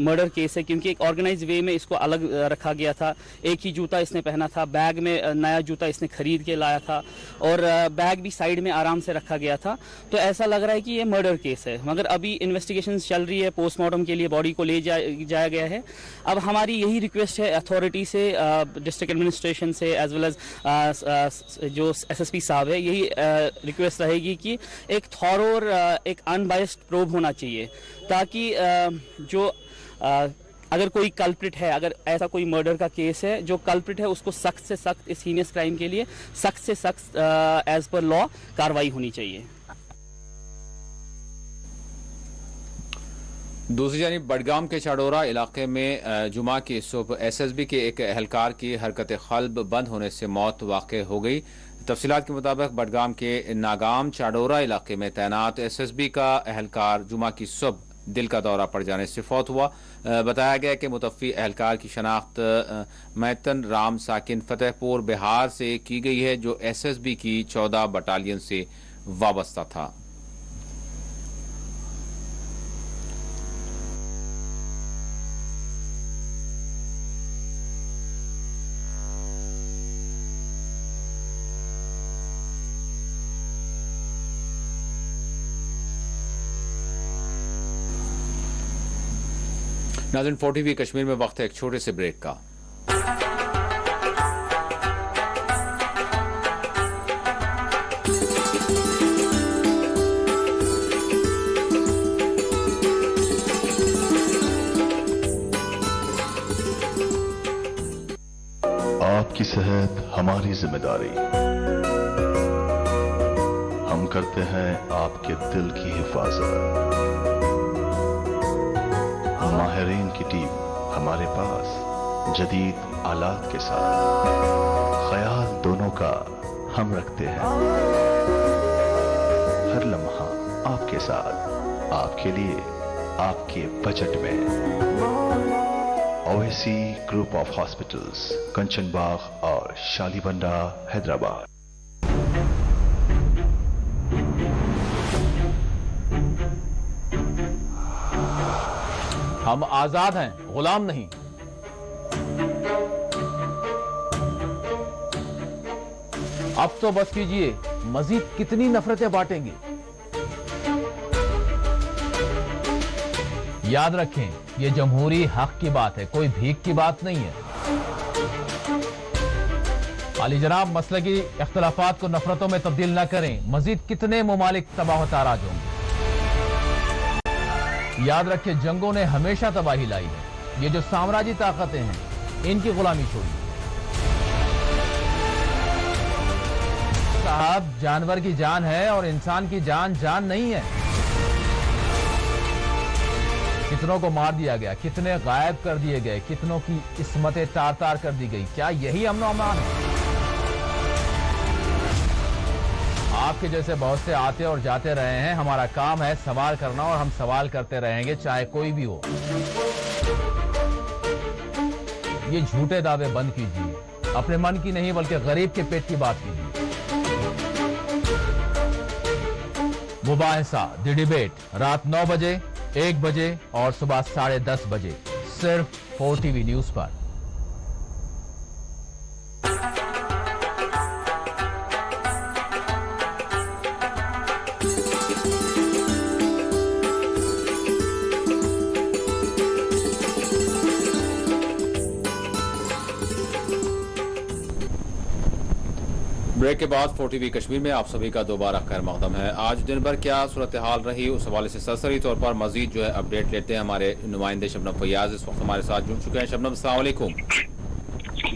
मर्डर केस है, क्योंकि एक ऑर्गेनाइज वे में इसको अलग रखा गया था। एक ही जूता इसने पहना था, बैग में नया जूता इसने खरीद के लाया था, और बैग भी साइड में आराम से रखा गया था। तो ऐसा लग रहा है कि ये मर्डर केस है, मगर अभी इन्वेस्टिगेशन चल रही है। पोस्टमार्टम के लिए बॉडी को ले जाया गया है। अब हमारी यही रिक्वेस्ट है अथॉरिटी से, डिस्ट्रिक्ट एडमिनिस्ट्रेशन से, एज वेल एज जो SSP साहब है, यही रिक्वेस्ट रहेगी कि एक थॉरो और एक अनबायस्ड प्रोब होना चाहिए, ताकि जो अगर कोई कल्प्रिट है, अगर ऐसा कोई मर्डर का केस है, जो कल्प्रिट है उसको सख्त से सख्त, इस हीनियस क्राइम के लिए सख्त से सख्त एज पर लॉ कार्रवाई होनी चाहिए। दूसरी जानिब बडगाम के चाडोरा इलाके में जुमा की सुबह SSB के एक एहलकार की हरकत क़ल्ब बंद होने से मौत वाक़ हो गई। तफसीलात के मुताबिक बडगाम के नागाम चाडोरा इलाके में तैनात SSB का एहलकार जुमा की सुबह दिल का दौरा पड़ जाने से फौत हुआ। बताया गया कि मुतफ़्फ़ी एहलकार की शनाख्त मैतन राम साकिन फतेहपुर बिहार से की गई है, जो SSB की 14 बटालियन से वाबस्ता था। नाज़रीन, 4TV कश्मीर में वक्त है एक छोटे से ब्रेक का। आपकी सेहत हमारी जिम्मेदारी। हम करते हैं आपके दिल की हिफाजत। माहिरीन की टीम हमारे पास जदीद आलात के साथ, ख्याल दोनों का हम रखते हैं। हर लम्हा आपके साथ, आपके लिए, आपके बजट में। ओएसी ग्रुप ऑफ हॉस्पिटल्स, कंचन बाग और शालीबंडा, हैदराबाद। हम आजाद हैं, गुलाम नहीं। अब तो बस कीजिए, मजीद कितनी नफरतें बांटेंगे। याद रखें, ये जमहूरी हक की बात है, कोई भीख की बात नहीं है। आलीजनाब मसलकी इख्तलाफात को नफरतों में तब्दील न करें, मजीद कितने मुमालिक तबाह ताराज होंगे। याद रखें, जंगों ने हमेशा तबाही लाई है। ये जो साम्राज्यी ताकतें हैं, इनकी गुलामी छोड़िए। साहब, जानवर की जान है और इंसान की जान जान नहीं है। कितनों को मार दिया गया, कितने गायब कर दिए गए, कितनों की इस्मतें तार तार कर दी गई। क्या यही अमन अमान है? आपके जैसे बहुत से आते और जाते रहे हैं। हमारा काम है सवाल करना, और हम सवाल करते रहेंगे, चाहे कोई भी हो। ये झूठे दावे बंद कीजिए, अपने मन की नहीं बल्कि गरीब के पेट की बात कीजिए। मुबाहिसा द डिबेट रात 9 बजे, 1 बजे और सुबह 10:30 बजे, सिर्फ 4TV न्यूज पर। ब्रेक के बाद 4TV कश्मीर में आप सभी का दोबारा खैर मकदम है। आज दिन भर क्या सूरत हाल रही, उस हवाले से सरसरी तौर पर मजीद जो है अपडेट लेते हैं। हमारे नुमाइंदे शबनम फैयाज इस वक्त हमारे साथ जुड़ चुके हैं। शबनम, अस्सलाम वालेकुम।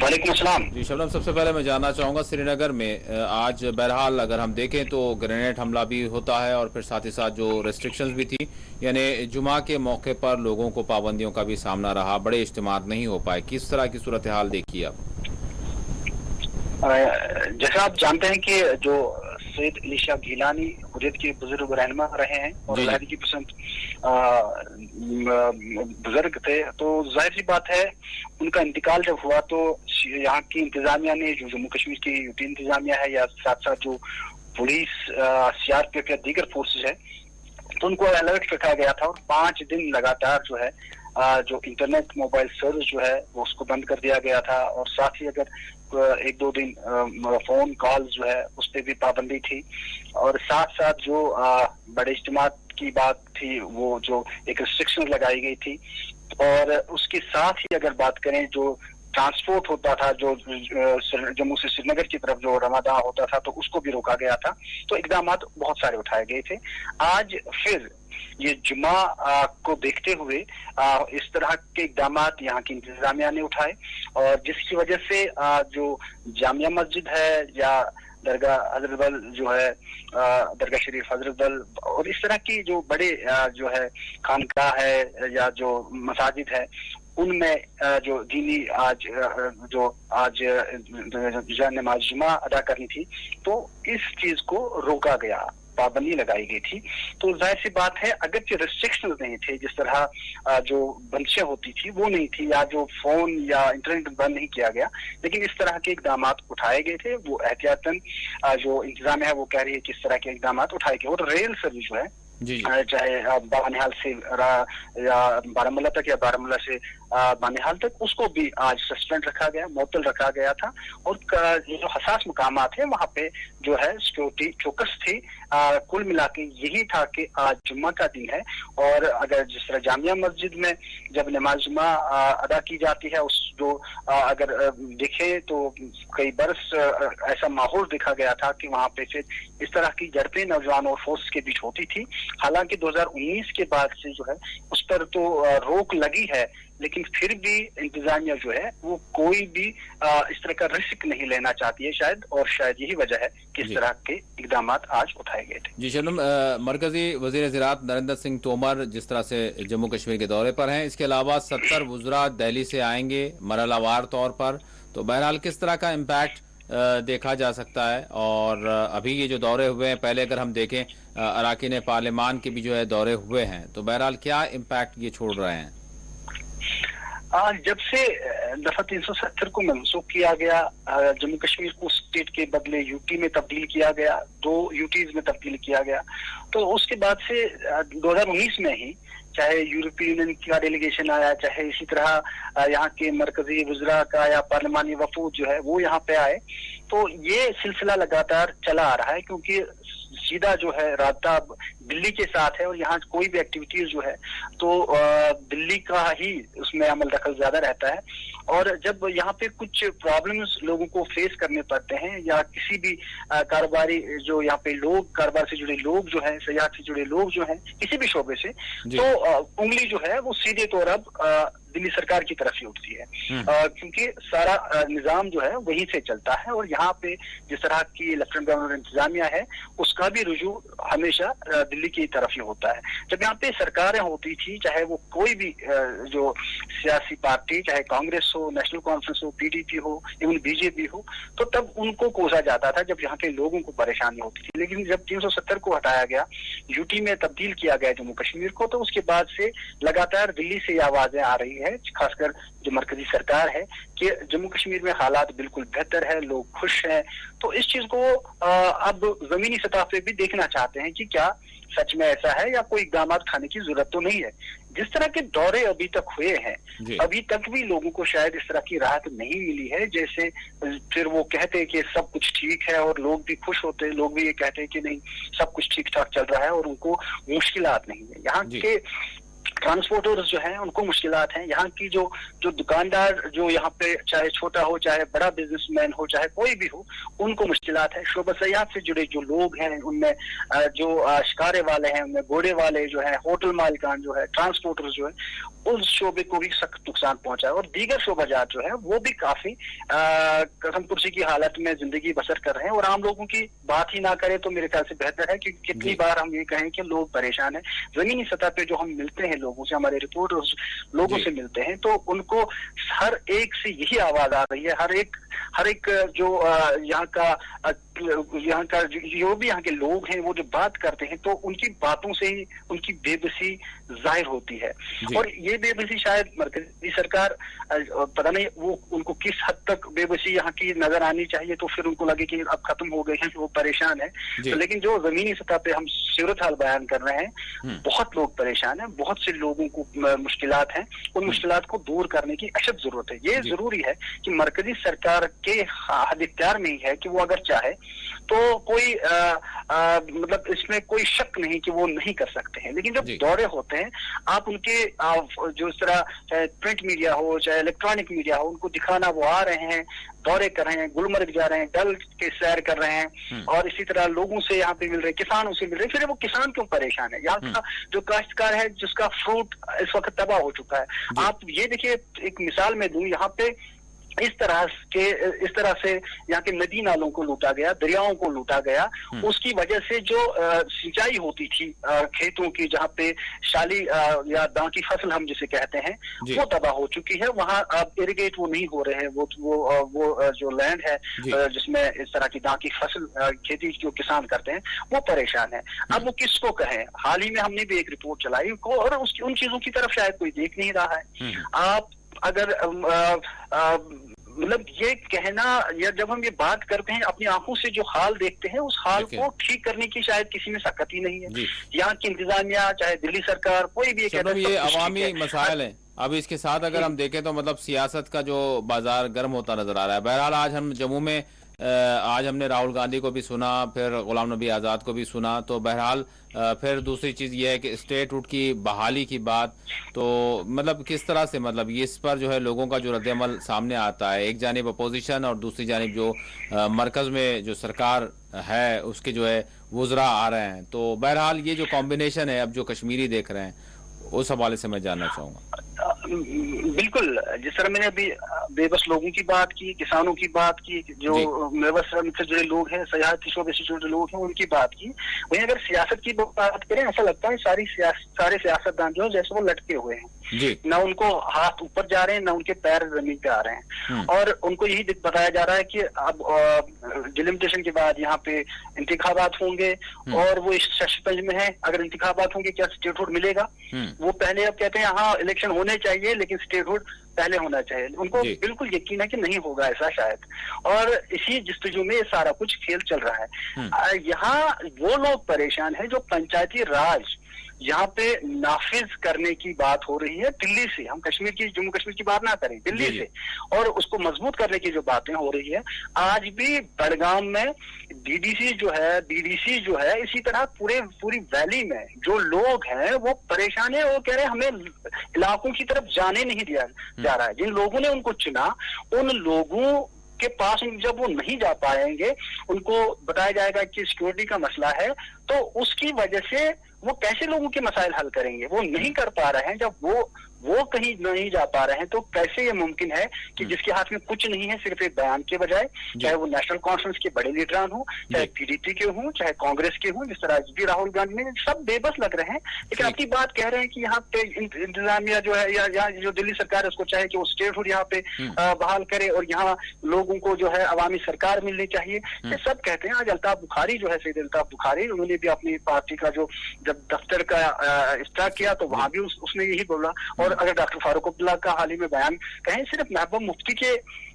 वालेकुम अस्सलाम। जी शबनम, सबसे पहले मैं जानना चाहूँगा श्रीनगर में आज बहरहाल अगर हम देखें तो ग्रेनेड हमला भी होता है और फिर साथ ही साथ जो रेस्ट्रिक्शंस भी थी, यानी जुमा के मौके पर लोगों को पाबंदियों का भी सामना रहा, बड़े इज्तिमा नहीं हो पाए। किस तरह की सूरत हाल देखी आप? जैसा आप जानते हैं कि जो सैयद अली शाह गिलानी हुर्रियत के बुजुर्ग रहनुमा रहे हैं और लहरी की पसंद बुजुर्ग थे, तो जाहिर सी बात है उनका इंतकाल जब हुआ तो यहाँ की इंतजामिया ने, जो जम्मू कश्मीर की यूटी इंतजामिया है या साथ साथ जो पुलिस, CRPF या दीगर फोर्सेज है, तो उनको अलर्ट रखा गया था और 5 दिन लगातार जो है जो इंटरनेट मोबाइल सर्विस जो है वो उसको बंद कर दिया गया था। और साथ ही अगर 1-2 दिन फोन कॉल जो है उस पर भी पाबंदी थी। और साथ साथ जो बड़े इज्तिमा की बात थी वो जो एक रिस्ट्रिक्शन लगाई गई थी। और उसके साथ ही अगर बात करें जो ट्रांसपोर्ट होता था, जो जम्मू से श्रीनगर की तरफ जो रवाना होता था, तो उसको भी रोका गया था। तो इकदाम बहुत सारे उठाए गए थे। आज फिर ये जुमा को देखते हुए इस तरह के इकदाम यहाँ की इंतजामिया ने उठाए और जिसकी वजह से जो जामिया मस्जिद है या दरगाह हजरत बल जो है, दरगाह शरीफ हजरत बल और इस तरह की जो बड़े जो है खानकाह है या जो मसाजिद है, उनमें जो दीनी आज नमाज जुमा अदा करनी थी, तो इस चीज को रोका गया, पाबंदी लगाई गई थी। तो जाहिर सी बात है अगर जो रिस्ट्रिक्शन नहीं थे, जिस तरह जो बंदिशें होती थी वो नहीं थी, या जो फोन या इंटरनेट बंद नहीं किया गया, लेकिन इस तरह के इकदाम उठाए गए थे। वो एहतियातन जो इंतजाम है वो कह रही है कि इस तरह के इकदाम उठाए गए। और रेल सर्विस जो है चाहे बानिहाल से या बारामूला तक या बारामूला से बानिहाल तक, उसको भी आज सस्पेंड रखा गया, मुअत्तल रखा गया था। और जो हसास मुकामात है वहाँ पे जो है सिक्योरिटी चौकस थी। कुल मिला के यही था कि आज जुम्मा का दिन है और अगर जिस तरह जामिया मस्जिद में जब नमाज जुम्मा अदा की जाती है, उस जो अगर देखे तो कई बरस ऐसा माहौल देखा गया था कि वहाँ पे फिर इस तरह की झड़पें नौजवान और फोर्स के बीच होती थी। हालांकि 2019 के बाद से जो है उस पर तो रोक लगी है, लेकिन फिर भी इंतजामिया जो है वो कोई भी इस तरह का रिस्क नहीं लेना चाहती है शायद, और शायद यही वजह है कि इस तरह के इकदाम आज उठाए गए थे। जी शबनम, मरकजी वजीर ज़राअत नरेंद्र सिंह तोमर जिस तरह से जम्मू कश्मीर के दौरे पर हैं, इसके अलावा 70 वज़रा दिल्ली से आएंगे मरहलावार तौर पर, तो बहरहाल किस तरह का इम्पैक्ट देखा जा सकता है? और अभी ये जो दौरे हुए हैं, पहले अगर हम देखें अराकीन पार्लियामान के भी जो है दौरे हुए हैं, तो बहरहाल क्या इम्पैक्ट ये छोड़ रहे हैं? जब से दफा 370 को मनसूख किया गया, जम्मू कश्मीर को स्टेट के बदले यूटी में तब्दील किया गया, 2 यूटीज में तब्दील किया गया, तो उसके बाद से 2019 में ही चाहे यूरोपीय यूनियन का डेलीगेशन आया, चाहे इसी तरह यहाँ के मरकजी वज़रा का या पार्लिमानी वफूद जो है वो यहाँ पे आए, तो ये सिलसिला लगातार चला आ रहा है। क्योंकि सीधा जो है राब्ता दिल्ली के साथ है और यहाँ कोई भी एक्टिविटीज जो है तो दिल्ली का ही उसमें अमल दखल ज्यादा रहता है। और जब यहाँ पे कुछ प्रॉब्लम्स लोगों को फेस करने पड़ते हैं या किसी भी कारोबारी जो यहाँ पे लोग, कारोबार से जुड़े लोग जो हैं, सयाहत से जुड़े लोग जो हैं, किसी भी शोबे से, तो उंगली जो है वो सीधे तौर अब दिल्ली सरकार की तरफ ही उठती है, क्योंकि सारा निजाम जो है वहीं से चलता है। और यहाँ पे जिस तरह की लेफ्टिनेंट गवर्नर इंतजामिया है उसका भी रुजू हमेशा दिल्ली की तरफ ही होता है। जब यहाँ पे सरकारें होती थी, चाहे वो कोई भी जो सियासी पार्टी, चाहे कांग्रेस हो, नेशनल कॉन्फ्रेंस हो, PDP हो, इवन बीजेपी हो, तो तब उनको कोसा जाता था जब यहाँ के लोगों को परेशानी होती थी। लेकिन जब 370 को हटाया गया, यूटी में तब्दील किया गया जम्मू कश्मीर को, तो उसके बाद से लगातार दिल्ली से आवाजें आ रही है, खासकर जो मरकजी सरकार है, कि जम्मू कश्मीर में हालात बिल्कुल बेहतर है, लोग खुश हैं। तो इस चीज को अब जमीनी सतह पे भी देखना चाहते हैं कि क्या सच में ऐसा है या कोई इकदाम खाने की जरूरत तो नहीं है। जिस तरह के दौरे अभी तक हुए हैं, अभी तक भी लोगों को शायद इस तरह की राहत नहीं मिली है, जैसे फिर वो कहते हैं कि सब कुछ ठीक है और लोग भी खुश होते हैं, लोग भी ये कहते हैं कि नहीं सब कुछ ठीक ठाक चल रहा है और उनको मुश्किलात नहीं है। यहाँ के ट्रांसपोर्टर्स जो हैं उनको मुश्किलात हैं, यहाँ की जो दुकानदार जो यहाँ पे चाहे छोटा हो चाहे बड़ा बिजनेसमैन हो चाहे कोई भी हो उनको मुश्किलात है। शोबा सयाहत से जुड़े जो लोग हैं उनमें जो शिकारे वाले हैं, उनमें घोड़े वाले जो है, होटल मालिकान जो है, ट्रांसपोर्टर्स जो है, उस शोबे को भी सख्त नुकसान पहुंचा है। और दीगर शोबाजात जो है वो भी काफी कसम कुर्सी की हालत में जिंदगी बसर कर रहे हैं। और आम लोगों की बात ही ना करें तो मेरे ख्याल से बेहतर है, क्योंकि कितनी बार हम ये कहें कि लोग परेशान हैं। जमीनी सतह पे जो हम मिलते हैं लोगों से, हमारे रिपोर्टर्स लोगों से मिलते हैं, तो उनको हर एक से यही आवाज आ रही है। हर एक जो यहाँ का जो भी यहाँ के लोग हैं वो जो बात करते हैं तो उनकी बातों से ही उनकी बेबसी जाहिर होती है। और ये बेबसी शायद मरकजी सरकार पता नहीं वो उनको किस हद तक बेबसी यहाँ की नजर आनी चाहिए, तो फिर उनको लगे कि अब खत्म हो गए हैं, वो परेशान है। तो लेकिन जो जमीनी सतह पे हम सूरत हाल बयान कर रहे हैं, बहुत लोग परेशान हैं, बहुत से लोगों को मुश्किलात हैं। उन मुश्किलात को दूर करने की अशद जरूरत है। ये जरूरी है कि मरकजी सरकार के हद इख्तियार में ही है कि वो अगर चाहे तो कोई मतलब इसमें कोई शक नहीं कि वो नहीं कर सकते हैं। लेकिन जब दौरे होते हैं, आप उनके जो इस तरह चाहे प्रिंट मीडिया हो चाहे इलेक्ट्रॉनिक मीडिया हो, उनको दिखाना वो आ रहे हैं, दौरे कर रहे हैं, गुलमर्ग जा रहे हैं, डल के सैर कर रहे हैं, और इसी तरह लोगों से यहाँ पे मिल रहे, किसानों से मिल रहे। फिर वो किसान क्यों परेशान है? यहाँ का जो काश्तकार है जिसका फ्रूट इस वक्त तबाह हो चुका है। आप ये देखिए, एक मिसाल में दूं, यहाँ पे इस तरह से यहाँ के नदी नालों को लूटा गया, दरियाओं को लूटा गया। उसकी वजह से जो सिंचाई होती थी खेतों की, जहाँ पे शाली या दां की फसल हम जिसे कहते हैं, वो तबाह हो चुकी है। वहाँ अब इरिगेट वो नहीं हो रहे हैं। वो जो लैंड है जिसमें इस तरह की दां की फसल खेती जो किसान करते हैं वो परेशान है। अब वो किसको कहें? हाल ही में हमने भी एक रिपोर्ट चलाई और उसकी उन चीजों की तरफ शायद कोई देख नहीं रहा है। आप अगर मतलब ये कहना, या जब हम ये बात करते हैं अपनी आंखों से जो हाल देखते हैं, उस हाल को ठीक करने की शायद किसी में ताकत ही नहीं है। यहाँ की इंतजामिया चाहे दिल्ली सरकार कोई भी ये अवामी मसाइल है। अब इसके साथ अगर हम देखें तो मतलब सियासत का जो बाजार गर्म होता नजर आ रहा है। बहरहाल आज हम जम्मू में आज हमने राहुल गांधी को भी सुना, फिर गुलाम नबी आज़ाद को भी सुना। तो बहरहाल फिर दूसरी चीज़ ये है कि स्टेटहुड की बहाली की बात, तो मतलब किस तरह से मतलब इस पर जो है लोगों का जो रद्द-ए-अमल सामने आता है, एक जानिब अपोजिशन और दूसरी जानिब जो मरकज़ में जो सरकार है उसके जो है वुज़रा आ रहे हैं। तो बहरहाल ये जो कॉम्बिनेशन है अब जो कश्मीरी देख रहे हैं, उस हवाले से मैं जानना चाहूँगा। बिल्कुल, जिस तरह मैंने अभी बेबस लोगों की बात की, किसानों की बात की, जो बेबस से जुड़े लोग हैं, सयाहती शोबे से जुड़े लोग हैं, उनकी बात की। वहीं अगर सियासत की बात करें, ऐसा लगता है सारे सियासतदान जो है जैसे वो लटके हुए हैं, ना उनको हाथ ऊपर जा रहे हैं, ना उनके पैर जमीन पे आ रहे हैं। और उनको यही बताया जा रहा है कि अब डिलिमिटेशन के बाद यहाँ पे इंतखाबात होंगे और वो इस शशपंज में है। अगर इंतखाबात होंगे क्या स्टेटहुड मिलेगा? वो पहले अब कहते हैं हाँ इलेक्शन होने चाहिए लेकिन स्टेटहुड पहले होना चाहिए। उनको बिल्कुल यकीन है कि नहीं होगा ऐसा शायद, और इसी जिस्तजू में सारा कुछ खेल चल रहा है। यहाँ वो लोग परेशान हैं जो पंचायती राज यहाँ पे नाफिज करने की बात हो रही है दिल्ली से। हम कश्मीर की, जम्मू कश्मीर की बात ना करें, दिल्ली से, और उसको मजबूत करने की जो बातें हो रही है। आज भी बड़गाम में डीडीसी जो है, इसी तरह पूरी वैली में जो लोग हैं वो परेशान है। वो कह रहे हैं हमें इलाकों की तरफ जाने नहीं दिया जा रहा है। जिन लोगों ने उनको चुना, उन लोगों के पास जब वो नहीं जा पाएंगे, उनको बताया जाएगा कि सिक्योरिटी का मसला है, तो उसकी वजह से वो कैसे लोगों के मसाइल हल करेंगे? वो नहीं कर पा रहे हैं। जब वो कहीं नहीं जा पा रहे हैं तो कैसे ये मुमकिन है कि जिसके हाथ में कुछ नहीं है, सिर्फ एक बयान के बजाय, चाहे वो नेशनल कॉन्फ्रेंस के बड़े लीडरान हो, चाहे पीडीपी के हों, चाहे कांग्रेस के हों, जिस तरह भी राहुल गांधी ने, सब बेबस लग रहे हैं। लेकिन अपनी बात कह रहे हैं कि यहाँ पे इंतजामिया जो है या जो दिल्ली सरकार है उसको चाहे कि वो स्टेटहुड यहाँ पे बहाल करे और यहाँ लोगों को जो है अवामी सरकार मिलनी चाहिए। ये सब कहते हैं। आज अल्ताफ बुखारी जो है, सैयद अल्ताफ बुखारी, उन्होंने भी अपनी पार्टी का जो जब दफ्तर का इफ्तिताह किया तो वहां भी उसने यही बोला। और अगर डॉक्टर फारूक अब्दुल्ला का हाल ही में बयान कहें, सिर्फ महबूब मुफ्ती के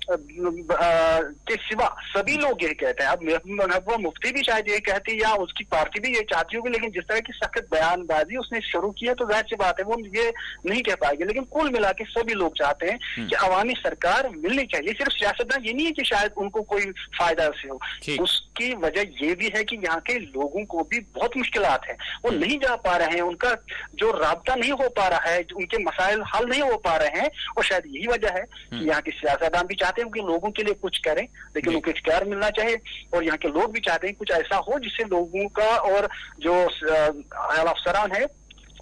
के सिवा सभी लोग ये कहते हैं। अब महबूबा मुफ्ती भी शायद ये कहती या उसकी पार्टी भी ये चाहती होगी, लेकिन जिस तरह की सख्त बयानबाजी उसने शुरू की है तो जाहिर सी बात है वो ये नहीं कह पाएगी। लेकिन कुल मिला के सभी लोग चाहते हैं कि अवामी सरकार मिलनी चाहिए। सिर्फ सियासतदान ये नहीं है कि शायद उनको कोई फायदा से हो, उसकी वजह ये भी है कि यहाँ के लोगों को भी बहुत मुश्किलात है, वो नहीं जा पा रहे हैं, उनका जो राब्ता नहीं हो पा रहा है, उनके मसाइल हल नहीं हो पा रहे हैं। और शायद यही वजह है कि यहाँ के सियासतदान भी चाहते हैं कि लोगों के लिए कुछ करें, लेकिन उनको इख्तियार मिलना चाहिए। और यहाँ के लोग भी चाहते हैं कुछ ऐसा हो जिससे लोगों का और जो आला अफसरान है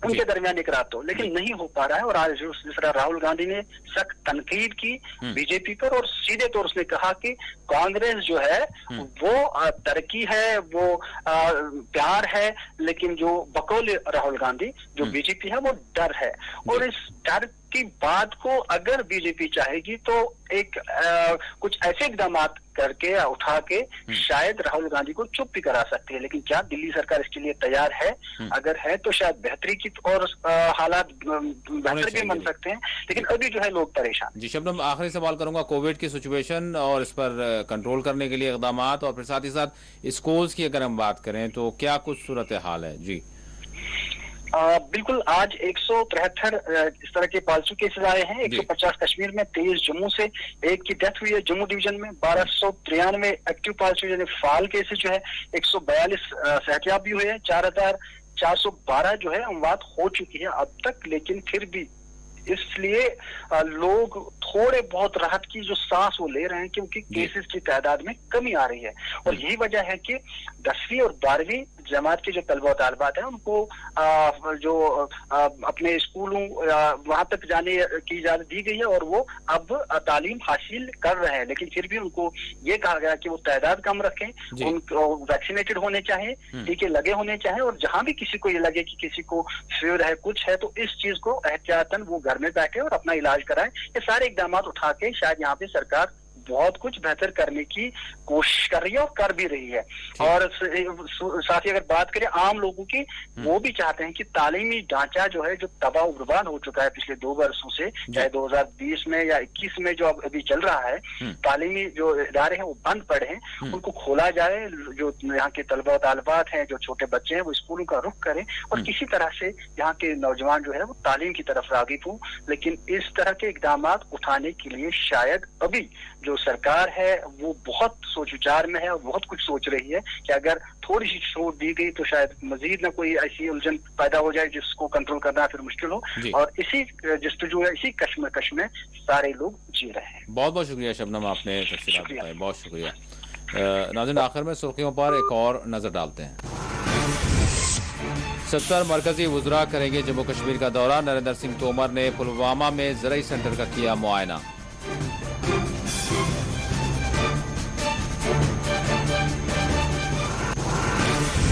उनके दरमियान एक रात हो, लेकिन नहीं हो पा रहा है। और आज जिस तरह राहुल गांधी ने सख्त तनकीद की बीजेपी पर और सीधे तौर से कहा कि कांग्रेस जो है वो तरक्की है, वो प्यार है, लेकिन जो बकौल राहुल गांधी जो बीजेपी है वो डर है। और इस डर की बात को अगर बीजेपी चाहेगी तो एक कुछ ऐसे इकदाम करके या उठा के शायद राहुल गांधी को चुप भी करा सकती है। लेकिन क्या दिल्ली सरकार इसके लिए तैयार है? अगर है तो शायद बेहतरी की और हालात बेहतर भी बन सकते हैं, लेकिन अभी जो है लोग परेशान। जी शबनम, आखिरी सवाल करूंगा, कोविड की सिचुएशन और इस पर कंट्रोल करने के लिए इकदाम और फिर साथ ही साथ स्कूल्स की अगर हम बात करें तो क्या कुछ सूरत हाल है? जी बिल्कुल, आज 173 इस तरह के पालतू केसेस आए हैं। 150 कश्मीर में, 23 जम्मू से, एक की डेथ हुई है जम्मू डिवीजन में। 1293 एक्टिव पालतू यानी फाल केसेस जो है, 142 सेहतियाब भी हुए हैं। 4412 जो है अमवात हो चुकी है अब तक। लेकिन फिर भी इसलिए लोग थोड़े बहुत राहत की जो सांस वो ले रहे हैं, क्योंकि केसेस की तादाद में कमी आ रही है। और यही वजह है कि 10वीं और 12वीं जमात के जो तलबा तालिबात हैं उनको जो अपने स्कूलों वहां तक जाने की इजाजत दी गई है और वो अब तालीम हासिल कर रहे हैं। लेकिन फिर भी उनको ये कहा गया कि वो तादाद कम रखें, उनको वैक्सीनेटेड होने चाहिए, टीके लगे होने चाहिए। और जहां भी किसी को ये लगे कि किसी को फीवर है, कुछ है, तो इस चीज को एहतियातन वो घर में बैठे और अपना इलाज कराएं। ये सारे इकदाम उठा के शायद यहाँ पे सरकार बहुत कुछ बेहतर करने की कोशिश कर रही है और कर भी रही है। और साथ ही अगर बात करें आम लोगों की, वो भी चाहते हैं कि तालीमी ढांचा जो है, जो तबाह बर्बाद हो चुका है पिछले 2 वर्षों से, चाहे 2020 में या 21 में जो अभी चल रहा है, तालीमी जो इदारे हैं वो बंद पड़े हैं, उनको खोला जाए। जो यहाँ के तलबा तालिबात हैं, जो छोटे बच्चे हैं, वो स्कूलों का रुख करें और किसी तरह से यहाँ के नौजवान जो है वो तालीम की तरफ राग़िब हों। लेकिन इस तरह के इकदाम उठाने के लिए शायद अभी जो सरकार है वो बहुत सोच विचार में है और बहुत कुछ सोच रही है कि अगर थोड़ी सी छूट दी गई तो शायद मजीद न कोई ऐसी उलझन पैदा हो जाए जिसको कंट्रोल करना फिर मुश्किल हो। और इसी जस्तजू है, इसी कश्मकश में सारे लोग जी रहे हैं। बहुत बहुत शुक्रिया शबनम, आपने तफसीलात बताई, बहुत शुक्रिया। नाज़रीन, आखिर में सुर्खियों पर एक और नजर डालते हैं। 70 मरकजी वुज़रा करेंगे जम्मू कश्मीर का दौरा। नरेंद्र सिंह तोमर ने पुलवामा में ज़राई सेंटर का किया मुआयना।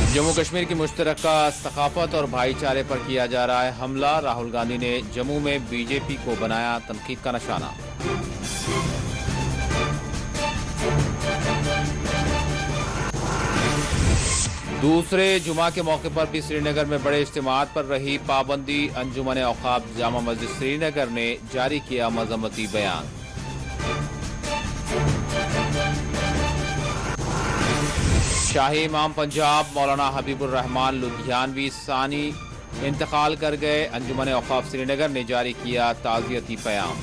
जम्मू कश्मीर की मुश्तरका सकाफत और भाईचारे पर किया जा रहा है हमला। राहुल गांधी ने जम्मू में बीजेपी को बनाया तनकीद का निशाना। दूसरे जुमा के मौके पर भी श्रीनगर में बड़े इज्तिमात पर रही पाबंदी। अंजुमन औकाफ जामा मस्जिद श्रीनगर ने जारी किया मजम्मती बयान। शाही इमाम पंजाब मौलाना हबीबुर रहमान लुधियानवी सानी इंतकाल कर गए। अंजुमन औकाफ श्रीनगर ने जारी किया ताज़ियती पैगाम।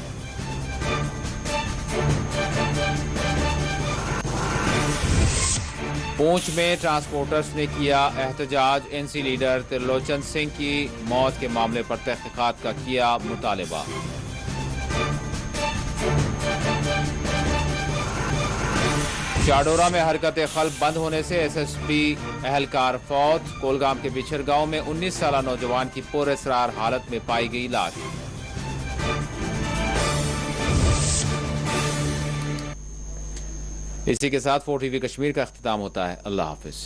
पूंछ में ट्रांसपोर्टर्स ने किया एहतजाज। एनसी लीडर त्रिलोचन सिंह की मौत के मामले पर तहकीकात का किया मुतालबा। चाडोरा में हरकत खल्ब बंद होने से एसएसपी एहलकार फौत। कोलगाम के बिछर गांव में 19 साला नौजवान की पुरअसरार हालत में पाई गई लाश। इसी के साथ 4 TV कश्मीर का अख्तिताम होता है। अल्लाह हाफिज।